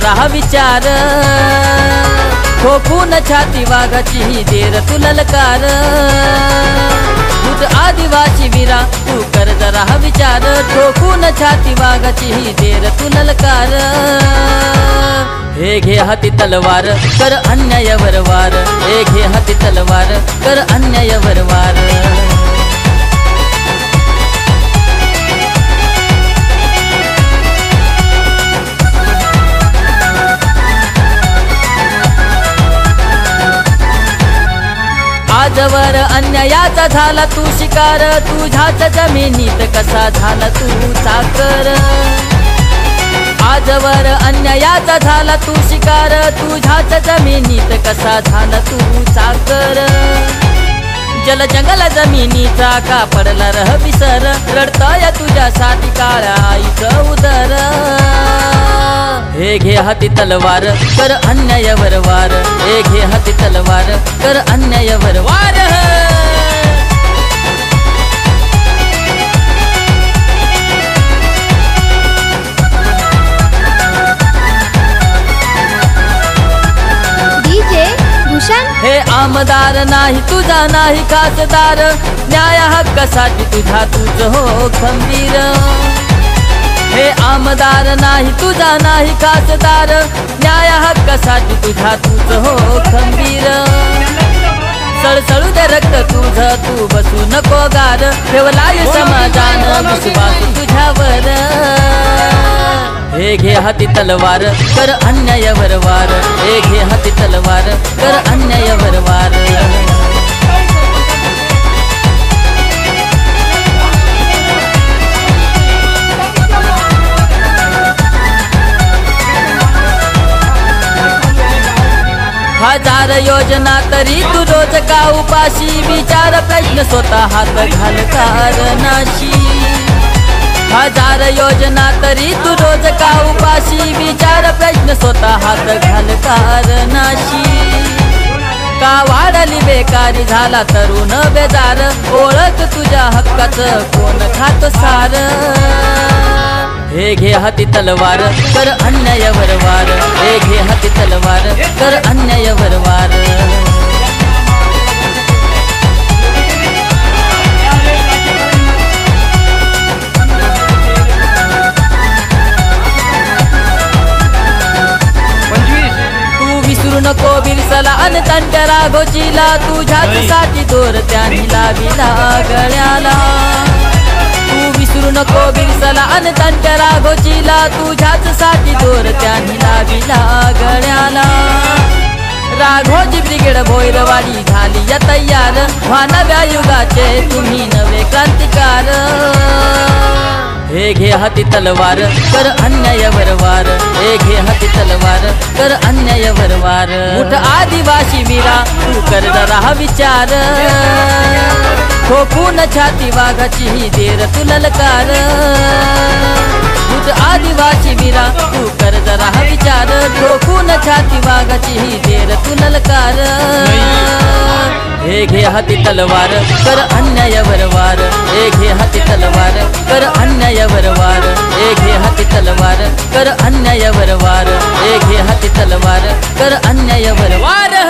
जरा विचार ठोकून छाती वाघाची ही देर तू ललकार तूच आदिवासी वीरा तू कर जरा विचार ठोकून छाती वाघाची ही देर तू ललकार हे घे हाती तलवार कर अन्यायावर वार हे घे हाती तलवार कर अन्यायावर वार आजवर अन्यायाचा झाला तू शिकार तुझ्याच जमिनीत कसा झाला तू चाकर आजवर अन्यायाचा झाला तू शिकार तुझ्याच जमिनीत कसा झाला तू चाकर जल जंगल जमिनीचा का पडला रह विसर रडतय तुझ्यासाठी काळ्या आईचं उदर हे घे हाती तलवार कर अन्यायावर वार हे घे हाती तलवार कर अन्यायावर वार डीजे भूषण हे आमदार नाही तुझा नाही खासदार न्याय हक्कासाठी तुझा तुझ हो खंबीर हे आमदार नाही तुझा नाही खासदार न्याय हक्कासाठी तुझा तुझ हो खंबीर सळसळू दे रक्त तुझ तू बसू नको गार ठेवलाय समाजान विश्वास तुझ्यावर हे घे हाती तलवार कर अन्यायावर वार हे घे हाती तलवार कर अन्यायावर वार हजार योजना तरी तू रोज का उपाशी विचार प्रश्न स्वतः हात घाल कारणाशी हजार योजना तरी तू रोज का उपाशी विचार प्रश्न स्वतः हात घाल कारणाशी का वाढली बेकारी झाला तरुण बेजार ओळख तुझ्या हक्काचं कोण खात सार हे घे हाती तलवार कर अन्यायावर वार हे घे हाती तलवार कर अन्यायावर वार तू विसरू नको बिरसला अन तंट्या राघोजीला तुझ्याच साठी दोर त्यांनी लाविला गळ्याला तू विसरू नको बिरसला अन तंट्या राघोजीला तुझ्याच साठी दोर त्यांनी लाविला गळ्याला राघोजी ब्रिगेड भोईरवाडी झाली या तयार व्हा नव्या युगाचे तुम्ही नवे क्रांतिकार हे घे हाती तलवार कर अन्यायावर वार हे घे हाती तलवार कर अन्यायावर वार उठ आदिवासी वीरा तू कर जरा विचार ठोकून छाती वाघाची ही देर तू ललकार उठ आदिवासी वीरा तू कर जरा विचार ठोकून छाती वाघाची ही देर तू ललकार हे घे हाती तलवार कर अन्यायावर वार हे घे हाती तलवार कर अन्यायावर वार हे घे हाती तलवार कर अन्यायावर वार हे घे हाती तलवार कर अन्यायावर वार